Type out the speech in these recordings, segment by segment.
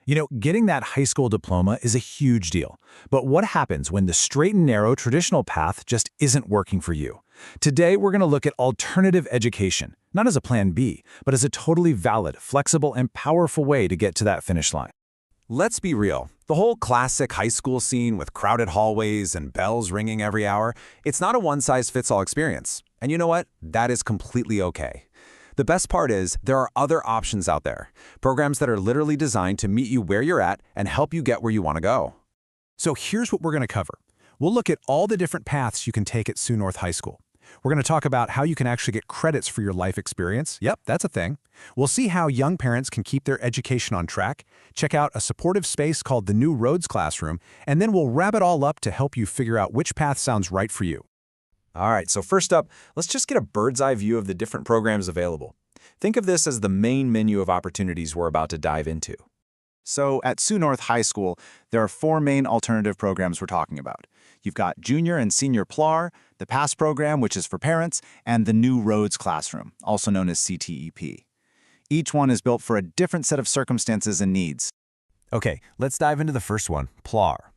Getting that high school diploma is a huge deal. But what happens when the straight and narrow traditional path just isn't working for you? Today, we're going to look at alternative education, not as a plan B, but as a totally valid, flexible, and powerful way to get to that finish line. Let's be real. The whole classic high school scene with crowded hallways and bells ringing every hour, it's not a one-size-fits-all experience. And you know what? That is completely okay. The best part is there are other options out there, programs that are literally designed to meet you where you're at and help you get where you want to go. So here's what we're going to cover. We'll look at all the different paths you can take at Sioux North High School. We're going to talk about how you can actually get credits for your life experience. Yep, that's a thing. We'll see how young parents can keep their education on track, check out a supportive space called the New Roads Classroom, and then we'll wrap it all up to help you figure out which path sounds right for you. All right, so first up, let's just get a bird's eye view of the different programs available. Think of this as the main menu of opportunities we're about to dive into. So at Sioux North High School, there are 4 main alternative programs we're talking about. You've got Junior and Senior PLAR, the PASS program, which is for parents, and the New Roads Classroom, also known as CTEP. Each one is built for a different set of circumstances and needs. Okay, let's dive into the first one, PLAR.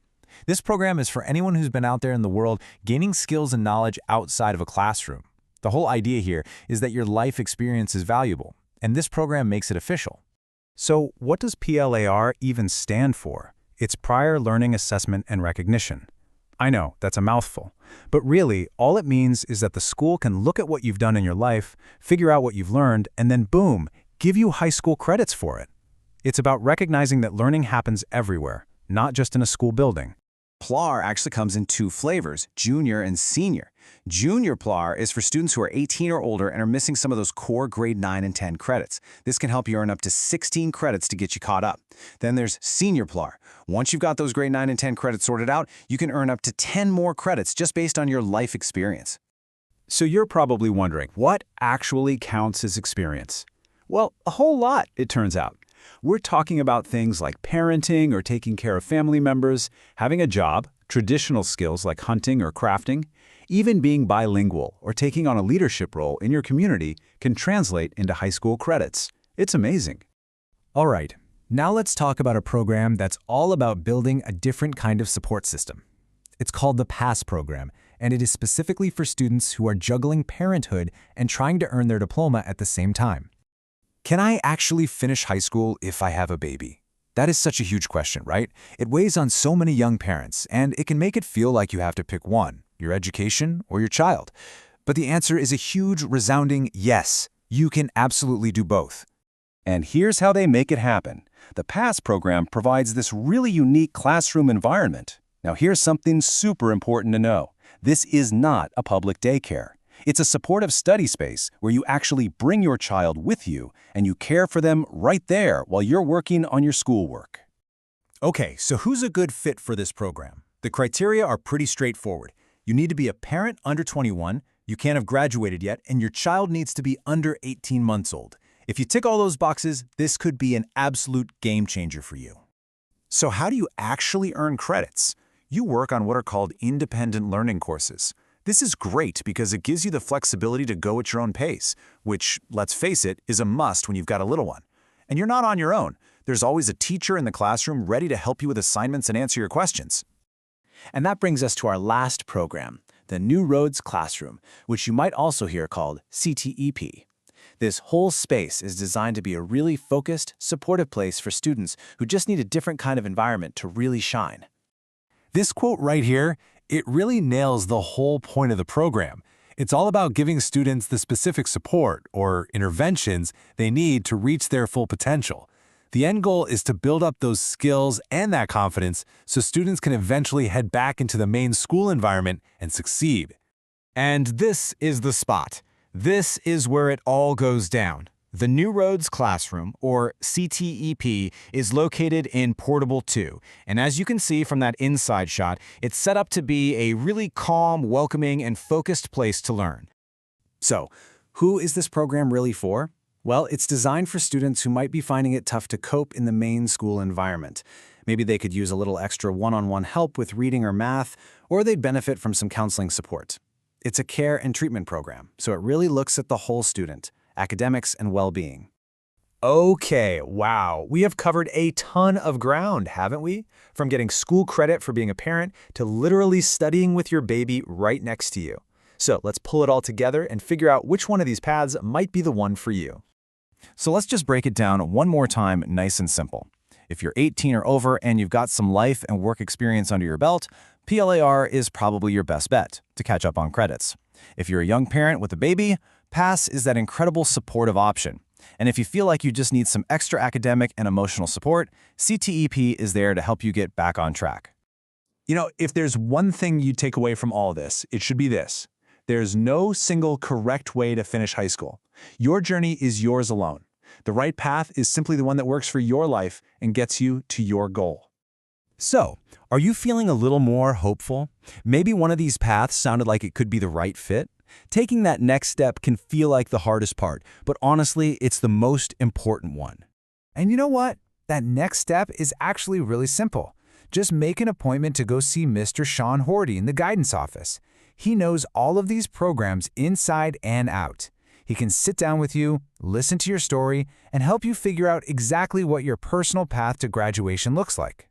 This program is for anyone who's been out there in the world gaining skills and knowledge outside of a classroom. The whole idea here is that your life experience is valuable, and this program makes it official. So what does PLAR even stand for? It's Prior Learning Assessment and Recognition. I know, that's a mouthful, but really, all it means is that the school can look at what you've done in your life, figure out what you've learned, and then boom, give you high school credits for it. It's about recognizing that learning happens everywhere, not just in a school building. PLAR actually comes in 2 flavors, Junior and Senior. Junior PLAR is for students who are 18 or older and are missing some of those core grade 9 and 10 credits. This can help you earn up to 16 credits to get you caught up. Then there's Senior PLAR. Once you've got those grade 9 and 10 credits sorted out, you can earn up to 10 more credits just based on your life experience. So you're probably wondering, what actually counts as experience? Well, a whole lot, it turns out. We're talking about things like parenting or taking care of family members, having a job, traditional skills like hunting or crafting, even being bilingual or taking on a leadership role in your community can translate into high school credits. It's amazing. All right, now let's talk about a program that's all about building a different kind of support system. It's called the PASS program, and it is specifically for students who are juggling parenthood and trying to earn their diploma at the same time. Can I actually finish high school if I have a baby? That is such a huge question, right? It weighs on so many young parents, and it can make it feel like you have to pick one, your education or your child. But the answer is a huge, resounding yes. You can absolutely do both. And here's how they make it happen. The PASS program provides this really unique classroom environment. Now here's something super important to know. This is not a public daycare. It's a supportive study space where you actually bring your child with you and you care for them right there while you're working on your schoolwork. Okay, so who's a good fit for this program? The criteria are pretty straightforward. You need to be a parent under 21, you can't have graduated yet, and your child needs to be under 18 months old. If you tick all those boxes, this could be an absolute game changer for you. So how do you actually earn credits? You work on what are called independent learning courses. This is great because it gives you the flexibility to go at your own pace, which, let's face it, is a must when you've got a little one. And you're not on your own. There's always a teacher in the classroom ready to help you with assignments and answer your questions. And that brings us to our last program, the New Roads Classroom, which you might also hear called CTEP. This whole space is designed to be a really focused, supportive place for students who just need a different kind of environment to really shine. This quote right here, it really nails the whole point of the program. It's all about giving students the specific support or interventions they need to reach their full potential. The end goal is to build up those skills and that confidence so students can eventually head back into the main school environment and succeed. And this is the spot. This is where it all goes down. The New Roads Classroom, or CTEP, is located in Portable 2, and as you can see from that inside shot, it's set up to be a really calm, welcoming, and focused place to learn. So, who is this program really for? Well, it's designed for students who might be finding it tough to cope in the main school environment. Maybe they could use a little extra one-on-one help with reading or math, or they'd benefit from some counseling support. It's a care and treatment program, so it really looks at the whole student, academics and well-being. Okay, wow. We have covered a ton of ground, haven't we? From getting school credit for being a parent to literally studying with your baby right next to you. So let's pull it all together and figure out which one of these paths might be the one for you. So let's just break it down one more time, nice and simple. If you're 18 or over and you've got some life and work experience under your belt, PLAR is probably your best bet to catch up on credits. If you're a young parent with a baby, PASS is that incredible supportive option. And if you feel like you just need some extra academic and emotional support, CTEP is there to help you get back on track. You know, if there's one thing you take away from all this, it should be this. There's no single correct way to finish high school. Your journey is yours alone. The right path is simply the one that works for your life and gets you to your goal. So, are you feeling a little more hopeful? Maybe one of these paths sounded like it could be the right fit? Taking that next step can feel like the hardest part, but honestly, it's the most important one. And you know what? That next step is actually really simple. Just make an appointment to go see Mr. Sean Horty in the guidance office. He knows all of these programs inside and out. He can sit down with you, listen to your story, and help you figure out exactly what your personal path to graduation looks like.